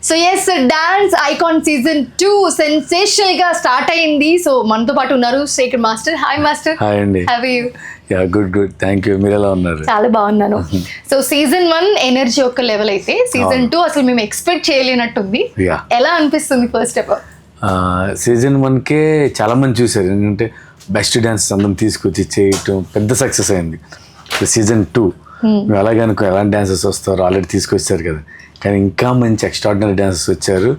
So yes, dance icon season 2 sensational గా start అయింది. So మనతో పాటు ఉన్నారు Shekhar master. Hi master. Hi అండి. How are you? Yeah good thank you. మీరు ఎలా ఉన్నారు? చాలా బాగున్నాను. సో సీజన్ 1 ఎనర్జీ ఒక లెవెల్ అయితే సీజన్ 2 అసలు మేము ఎక్స్పెక్ట్ చేయలేనట్టుంది. ఎలా అనిపిస్తుంది ఫస్ట్ ఆఫ్ ఆల్? సీజన్ 1కే చాలా మంది చూసారు, ఎందుకంటే బెస్ట్ డాన్స్ అందరం తీసుకొచ్చి చేయటం పెద్ద సక్సెస్ అయింది. సీజన్ 2 మేము అలాగే అనుకో ఎలాంటి డాన్సెస్ వస్తారో ఆల్రెడీ తీసుకొచ్చారు కదా, కానీ ఇంకా మంచి ఎక్స్ట్రాడినరీ డాన్సెస్ వచ్చారు.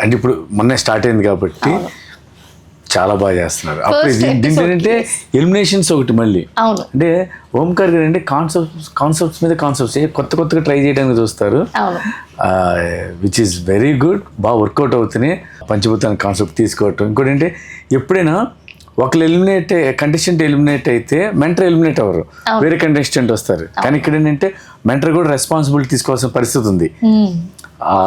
అంటే ఇప్పుడు మొన్నే స్టార్ట్ అయింది కాబట్టి చాలా బాగా చేస్తున్నారు. అప్పుడు దీంట్లో ఏంటంటే ఎలిమినేషన్స్ ఒకటి మళ్ళీ అంటే ఓంకార్ గారు అంటే కాన్సెప్ట్స్ మీద కాన్సెప్ట్స్ కొత్తగా ట్రై చేయడానికి చూస్తారు, విచ్ ఈస్ వెరీ గుడ్. బాగా వర్కౌట్ అవుతున్నాయి. పంచభూతాన్ని కాన్సెప్ట్ తీసుకోవటం. ఇంకోటి అంటే ఎప్పుడైనా ఒకళ్ళు కంటెస్టెంట్ ఎలిమినేట్ అయితే మెంటర్ ఎలిమినేట్ అవ్వరు, వేరే కంటెస్టెంట్ వస్తారు. కానీ ఇక్కడ ఏంటంటే మెంటర్ కూడా రెస్పాన్సిబిలిటీ తీసుకోవాల్సిన పరిస్థితి ఉంది. ఆ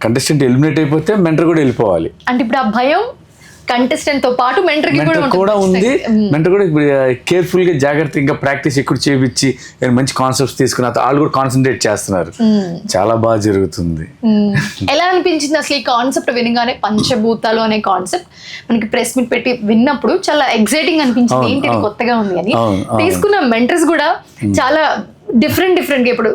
కంటెస్టెంట్ ఎలిమినేట్ అయిపోతే మెంటర్ కూడా వెళ్ళిపోవాలి. అంటే ఇప్పుడు ఆ భయం కంటెస్టెంట్ తో పాటు మెంటర్ కూడా ఉంది. మెంటర్ కూడా ఇప్పుడు కేర్ఫుల్ గా జాగ్రత్తగా ఇంకా ప్రాక్టీస్ ఎక్కువ చేయించి మంచి కాన్సెప్ట్స్ తీసుకున్న వాళ్ళు కూడా కాన్సన్ట్రేట్ చేస్తున్నారు. చాలా బాగా జరుగుతుంది. ఎలా అనిపించింది అసలు ఈ కాన్సెప్ట్ వినగానే? పంచభూతాలు అనే కాన్సెప్ట్ మనకి ప్రెస్ మీట్ పెట్టి విన్నప్పుడు చాలా ఎక్సైటింగ్ అనిపించింది. ఏంటి కొత్తగా ఉంది అని. తీసుకున్న మెంటర్స్ కూడా చాలా డిఫరెంట్ గా ఇప్పుడు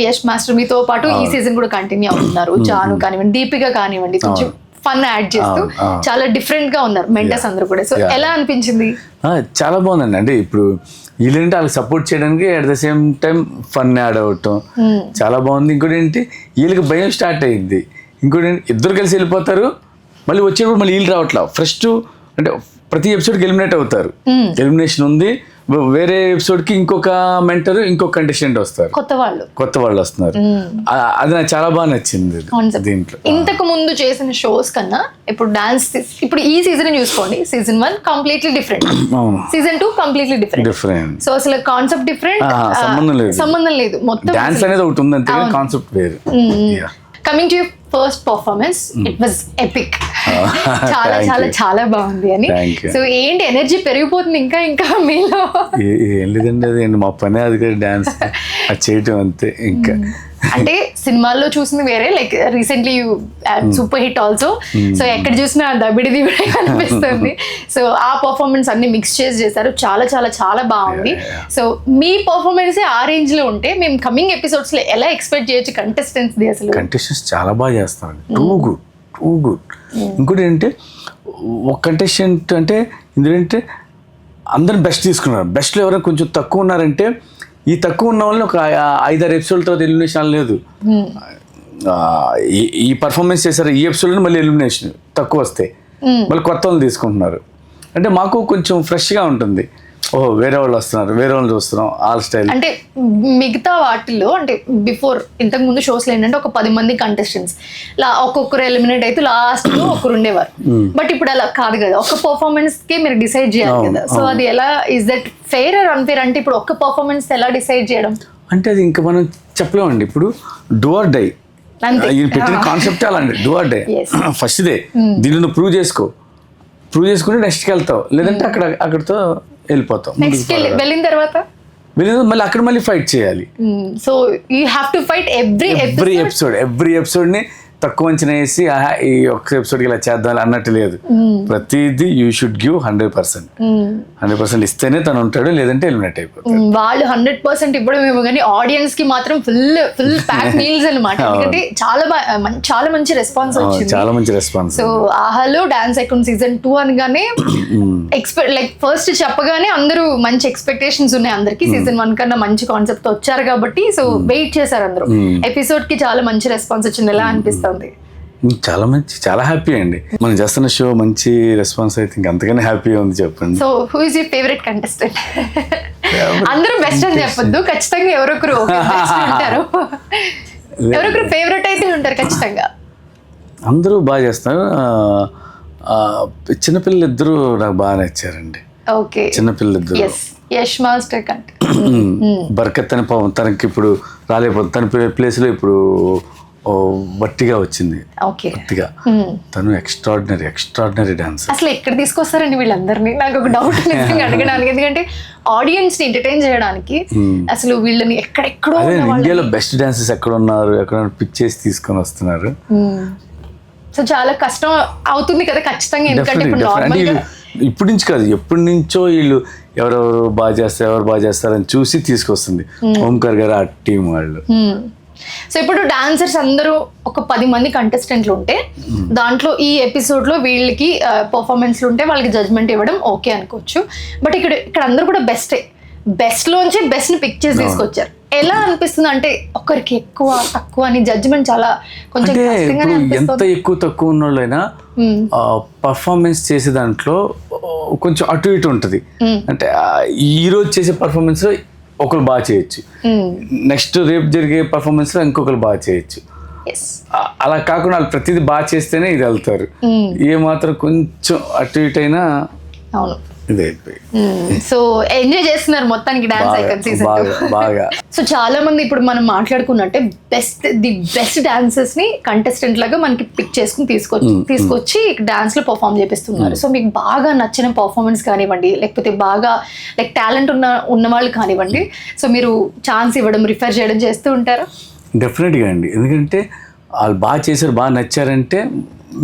యష్ మాస్టర్ మీతో పాటు ఈ సీజన్ కూడా కంటిన్యూ అవుతున్నారు. జాను కానివ్వండి, దీపిక కానివ్వండి, కొంచెం ఫన్ యాడ్ చేస్తూ చాలా డిఫరెంట్ గా ఉన్నారు మెంటర్స్ అందరూ కూడా. సో ఎలా అనిపించింది? చాలా బాగుందండి. అంటే ఇప్పుడు వీళ్ళంటే వాళ్ళకి సపోర్ట్ చేయడానికి at the same time fun add అవటం చాలా బాగుంది. ఇంకోటి ఏంటి, వీళ్ళకి భయం స్టార్ట్ అయ్యింది. ఇంకోటి ఇద్దరు కలిసి వెళ్ళిపోతారు, మళ్ళీ వచ్చేటప్పుడు మళ్ళీ వీళ్ళు రావట్లా. ఫస్ట్ అంటే ప్రతి ఎపిసోడ్కి ఎలిమినేట్ అవుతారు, ఎలిమినేషన్ ఉంది. వేరే ఎపిసోడ్ కి ఇంకొక మెంటర్ ఇంకొక కంటెస్టెంట్ వస్తారు, కొత్త వాళ్ళు వస్తున్నారు. అది నాకు చాలా బాగా నచ్చింది దీంట్లో. ఇంతకు ముందు చేసిన షోస్ కన్నా ఇప్పుడు డాన్స్ ఇప్పుడు ఈ సీజన్ చూసుకోండి, season 1 completely different, season 2 completely different. So అసలు కాన్సెప్ట్ డిఫరెంట్, సంబంధం లేదు. మొత్తం డాన్స్ అనేది ఒకటి ఉంది అంతే, కాన్సెప్ట్ వేరు. Coming to first performance, it was epic. చాలా చాలా చాలా బాగుంది అని. సో ఏంటి ఎనర్జీ పెరిగిపోతుంది ఇంకా ఇంకా మీలో? ఏం లేదండి, అది మా పనే అది కదా, డాన్స్ అది చేయటం అంతే. ఇంకా అంటే సినిమాల్లో చూసింది వేరే, like recently super hit also. So ఎక్కడ చూసినా దబిడిది కూడా కనిపిస్తుంది. సో ఆ పర్ఫార్మెన్స్ అన్ని మిక్స్ చేశారు. చాలా చాలా చాలా బాగుంది. సో మీ పర్ఫార్మెన్స్ ఆ రేంజ్ లో ఉంటే మేము కమింగ్ ఎపిసోడ్స్ లో ఎలా ఎక్స్పెక్ట్ చేయొచ్చు కంటెస్టెంట్స్? అసలు కంటెస్టెంట్స్ చాలా బాగా చేస్తారు, టూ గుడ్. ఇంకోటి ఏంటంటే ఒక కంటెస్టెంట్ అంటే ఇందులో ఏంటంటే అందరిని బెస్ట్ తీసుకున్నారు. బెస్ట్లో ఎవరైనా కొంచెం తక్కువ ఉన్నారంటే ఈ తక్కువ ఉన్న వాళ్ళని ఒక 5-6 ఎపిసోడ్ తర్వాత ఎలిమినేషన్ లేదు. ఈ పర్ఫార్మెన్స్ చేశారు, ఈ ఎపిసోడ్లో మళ్ళీ ఎలిమినేషన్ తక్కువ వస్తే మళ్ళీ కొత్త వాళ్ళు తీసుకుంటున్నారు. అంటే మాకు కొంచెం ఫ్రెష్గా ఉంటుంది. ఓహో వేరే వాళ్ళు వస్తున్నారు, వేరే వాళ్ళు చూస్తున్నాం, ఆల్ స్టైల్. అంటే మిగతా వాటిల్లో అంటే బిఫోర్ ఇంతకు ముందు షోస్లో ఏంటంటే ఒక 10 మంది కంటెస్టెంట్స్ ఒక్కొక్కరు ఎలిమినేట్ అయితే లాస్ట్ లో ఒకరు ఉండేవారు. బట్ ఇప్పుడు అలా కాదు కదా, ఒక పర్ఫార్మెన్స్ కి మీరు డిసైడ్ చేయాలి కదా. సో అది ఎలా, is that fair or unfair? అంటే ఇప్పుడు ఒక్క పర్ఫార్మెన్స్ ఎలా డిసైడ్ చేయడం అంటే అది ఇంకా మనం చెప్పలేమండి. ఇప్పుడు డూ ఆర్ డై పెట్టిన కాన్సెప్ట్ అలా అండి, do or die. First they దీన్ని నువ్వు ప్రూవ్ చేసుకుంటే నెక్స్ట్కి వెళ్తావు, లేదంటే అక్కడితో వెళ్ళిపోతాం. వెళ్ళిన తర్వాత మళ్ళీ అక్కడ మళ్ళీ ఫైట్ చేయాలి. So you have to fight every episode ని తక్కువ అంచనా వేసి ఈ ఒక్క ఎపిసోడ్కి ఇలా చేద్దాం అన్నట్టు లేదు. ప్రతిదీ యూ షుడ్ గివ్ 100% ఇస్తేనే తను ఉంటాడు, లేదంటే ఎలిమినేట్ అయిపోతాడు. వాళ్ళు 100% ఇవ్వడమేమో కానీ ఆడియన్స్ కి మాత్రం ఫుల్ ప్యాక్ మీల్స్ అన్నమాట. ఎందుకంటే చాలా మంచి రెస్పాన్స్ వచ్చింది, చాలా మంచి రెస్పాన్స్. సో ఆహాలో డాన్స్ ఐకాన్ సీజన్ 2 అనగానే లైక్ ఫస్ట్ చెప్పగానే అందరూ మంచి ఎక్స్పెక్టేషన్స్ ఉన్నాయి అందరికి. సీజన్ 1 కన్నా మంచి కాన్సెప్ట్ వచ్చారు కాబట్టి సో వెయిట్ చేశారు అందరూ. ఎపిసోడ్ కి చాలా మంచి రెస్పాన్స్ వచ్చింది. ఎలా అనిపిస్తుంది? చాలా హ్యాపీ అండి. మనం చేస్తున్న షో మంచి రెస్పాన్స్ అయితే ఇంకా అంతగానే హ్యాపీగా ఉంది. చెప్పండి. So who is your favourite contestant? అందరూ బెస్ట్ అని చెప్పొద్దు, ఖచ్చితంగా ఎవరొకరు ఉంటారు, ఎవరొకరు ఫేవరెట్ అయితే ఉంటారు ఖచ్చితంగా. అందరూ బాగా చేస్తారు. చిన్నపిల్లలు ఇద్దరు నాకు బాగా నచ్చారండి. ఓకే, చిన్నపిల్లలు ఇద్దరు. యష్ మాస్టర్ కంటే బర్కత్ అని తనకి ఇప్పుడు రాలేకపోతుంది, తన ప్లేస్లో ఇప్పుడు బట్టిగా వచ్చింది. ఓకే. బట్టిగా తను ఎక్స్ట్రాడినరీ డాన్స్. అసలు ఎక్కడ తీసుకొస్తారండి వీళ్ళందరినీ? నాకు ఒక డౌట్ అడగడానికి, ఎందుకంటే ఆడియన్స్ ని ఎంటర్టైన్ చేయడానికి అసలు వీళ్ళని ఎక్కడెక్కడో ఇండియాలో బెస్ట్ డాన్సర్స్ ఎక్కడ ఉన్నారు, ఎక్కడ పిక్ చేసి తీసుకొని వస్తున్నారు. సో చాలా కష్టం అవుతుంది కదా ఖచ్చితంగా, ఎందుకంటే ఇప్పుడు నార్మల్ గా ఇప్పటి నుంచి కాదు, ఎప్పటి నుంచో వీళ్ళు ఎవరెవరు బాగా చేస్తారని చూసి తీసుకొస్తుంది ఓంకార్ గారు ఆ టీం వాళ్ళు. సో ఇప్పుడు డాన్సర్స్ అందరూ ఒక 10 మంది కంటెస్టెంట్లు ఉంటే దాంట్లో ఈ ఎపిసోడ్ లో వీళ్ళకి పర్ఫార్మెన్స్లు ఉంటే వాళ్ళకి జడ్జ్మెంట్ ఇవ్వడం ఓకే అనుకోవచ్చు. బట్ ఇక్కడ అందరూ కూడా బెస్ట్ లోంచి బెస్ట్ ని పిక్ చేసి తీసుకొచ్చారు. ఎలా అనిపిస్తుంది అంటే ఒకరికి ఎక్కువ తక్కువ అని జడ్జ్మెంట్ చాలా కొంచెం కష్టంగానే ఎంత అనిపిస్తుంది. ఎక్కువ తక్కువ ఉన్న వాళ్ళైనా పర్ఫార్మెన్స్ చేసే దాంట్లో కొంచెం అటు ఇటు ఉంటుంది. అంటే ఈ రోజు చేసే పర్ఫార్మెన్స్ లో ఒకరు బాగా చేయొచ్చు, నెక్స్ట్ రేపు జరిగే పర్ఫార్మెన్స్ లో ఇంకొకరు బాగా చేయొచ్చు. Yes. అలా కాకుండా వాళ్ళు ప్రతిదీ బాగా చేస్తేనే ఇది వెళ్తారు. ఏ మాత్రం కొంచెం అటు ఇటు అయినా అవును. ఇది అయిపోయి. సో ఎంజాయ్ చేస్తున్నారు మొత్తానికి డాన్స్ ఐకాన్ సీజన్ 2. బాగా. సో చాలా మంది ఇప్పుడు మనం మాట్లాడుకున్నట్టే ది బెస్ట్ డాన్సర్స్ ని కంటెస్టెంట్ లాగా మనకి పిక్ చేసుకుని తీసుకొచ్చి డాన్స్ లో పర్ఫామ్ చేపిస్తున్నారు. సో మీకు బాగా నచ్చిన పర్ఫార్మెన్స్ కానివ్వండి, లేకపోతే బాగా లైక్ టాలెంట్ ఉన్న వాళ్ళు కానివ్వండి, సో మీరు ఛాన్స్ ఇవ్వడం, రిఫర్ చేయడం చేస్తూ ఉంటారా? డెఫినెట్గా అండి. ఎందుకంటే వాళ్ళు బాగా చేశారు, బాగా నచ్చారంటే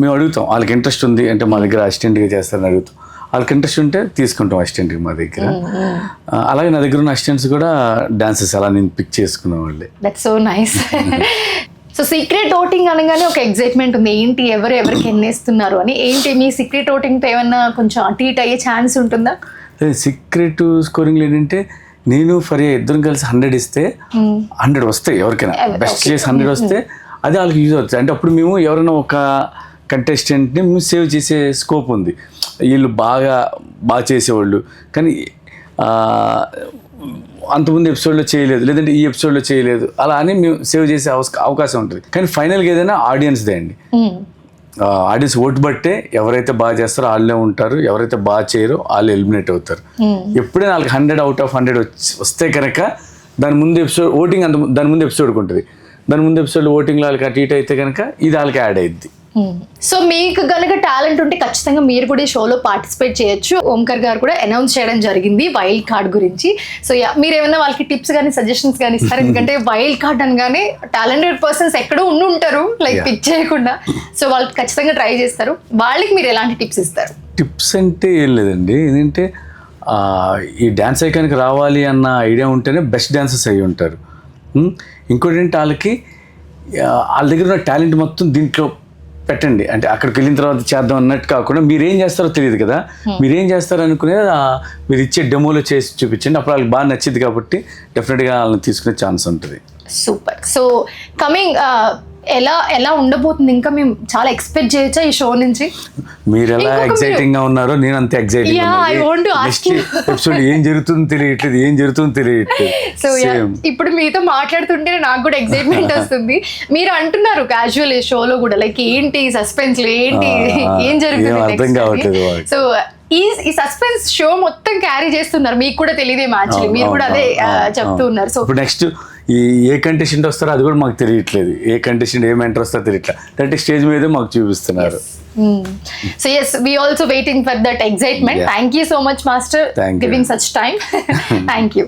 మేము అడుగుతాం. వాళ్ళకి ఇంట్రెస్ట్ ఉంది అంటే మా దగ్గర అసిస్టెంట్గా చేస్తారని అడుగుతాం. వాళ్ళకి ఇంట్రెస్ట్ ఉంటే తీసుకుంటాం అసిస్టెంట్కి మా దగ్గర. అలాగే నా దగ్గర ఉన్న అసిస్టెంట్స్ కూడా డాన్సెస్ అలా నేను పిక్ చేసుకున్న వాళ్ళే. That's so nice. So secret voting అనగానే ఒక ఎగ్జైట్మెంట్ ఉంది, ఏంటి ఎవరికి ఎన్నేస్తున్నారు అని. ఏంటి మీ సీక్రెట్ ఓటింగ్తో ఏమన్నా కొంచెం అటు ఇటు అయ్యే ఛాన్స్ ఉంటుందా? సీక్రెట్ స్కోరింగ్ ఏంటంటే నేను ఫరియా ఇద్దరం కలిసి 100 ఇస్తే 100 వస్తాయి ఎవరికైనా. బెస్ట్ చేసి 100 వస్తే అది వాళ్ళకి యూజ్ అవుతుంది. అంటే అప్పుడు మేము ఎవరైనా ఒక కంటెస్టెంట్ని మేము సేవ్ చేసే స్కోప్ ఉంది. వీళ్ళు బాగా చేసేవాళ్ళు కానీ అంతకుముందు ఎపిసోడ్లో చేయలేదు, లేదంటే ఈ ఎపిసోడ్లో చేయలేదు, అలా అని మేము సేవ్ చేసే అవకాశం ఉంటుంది. కానీ ఫైనల్గా ఏదైనా ఆడియన్స్దే అండి. ఆడియన్స్ ఓటు బట్టే ఎవరైతే బాగా చేస్తారో వాళ్ళే ఉంటారు, ఎవరైతే బాగా చేయరో వాళ్ళు ఎలిమినేట్ అవుతారు. ఎప్పుడైనా వాళ్ళకి 100 out of 100 వస్తే కనుక దాని ముందు ఎపిసోడ్ ఓటింగ్ దాని ముందు ఎపిసోడ్కి ఉంటుంది. దాని ముందు ఎపిసోడ్ ఓటింగ్లో వాళ్ళకి అటు ఇటు అయితే కనుక ఇది వాళ్ళకి యాడ్ అయ్యిద్ది. సో మీకు కనుక టాలెంట్ ఉంటే ఖచ్చితంగా మీరు కూడా ఈ షోలో పార్టిసిపేట్ చేయొచ్చు. ఓంకార్ గారు కూడా అనౌన్స్ చేయడం జరిగింది వైల్డ్ కార్డ్ గురించి. సో మీరు ఏమైనా వాళ్ళకి టిప్స్ కానీ సజెషన్స్ కానీ ఇస్తారు? ఎందుకంటే వైల్డ్ కార్డ్ అనగానే టాలెంటెడ్ పర్సన్స్ ఎక్కడో ఉంటారు లైక్ పిక్ చేయకుండా. సో వాళ్ళకి ఖచ్చితంగా ట్రై చేస్తారు. వాళ్ళకి మీరు ఎలాంటి టిప్స్ ఇస్తారు? టిప్స్ అంటే ఏం లేదండి. ఏంటంటే ఈ డ్యాన్స్ ఐకాన్కి రావాలి అన్న ఐడియా ఉంటేనే బెస్ట్ డాన్సర్స్ అయ్యి ఉంటారు. ఇంకోటి ఏంటి, వాళ్ళ దగ్గర ఉన్న టాలెంట్ మొత్తం దీంట్లో పెట్టండి. అంటే అక్కడికి వెళ్ళిన తర్వాత చేద్దాం అన్నట్టు కాకుండా మీరేం చేస్తారో తెలియదు కదా, మీరేం చేస్తారో అనుకునేది మీరు ఇచ్చే డెమోలో చేసి చూపించండి. అప్పుడు వాళ్ళకి బాగా నచ్చింది కాబట్టి డెఫినెట్గా వాళ్ళని తీసుకునే ఛాన్స్ ఉంటుంది. సూపర్. సో కమింగ్ ఎలా ఉండబోతుంది, ఇంకా మేము చాలా ఎక్స్పెక్ట్ చేయొచ్చా ఈ షో నుంచి? మీరు ఎలా ఎక్సైటింగ్ గా ఉన్నారో నేను అంతే ఎక్సైటింగ్. ఎపిసోడ్ ఏం జరుగుతుందో తెలియట్లేదు. సో ఇప్పుడు మీతో మాట్లాడుతుంటే నాకు కూడా ఎక్సైట్మెంట్ వస్తుంది. మీరు అంటున్నారు క్యాజువల్ ఈ షోలో కూడా లైక్ ఏంటి సస్పెన్స్, ఏంటి ఏం జరుగుతుంది. సో ఈ సస్పెన్స్ షో మొత్తం క్యారీ చేస్తున్నారు, మీకు కూడా తెలియదేమో యాక్చువల్లీ, మీరు కూడా అదే చెప్తూ ఉన్నారు. సో నెక్స్ట్ ఏ కంటెస్టెంట్ వస్తారో అది కూడా మాకు తెలియట్లేదు, ఏ కంటెస్టెంట్ ఏం ఎంటర్ వస్తారో తెలియట్లేదు. అంటే స్టేజ్ మీద మాకు చూపిస్తున్నారు. So yes, we also waiting for that excitement. Thank you so much, Master, giving such time. Thank you.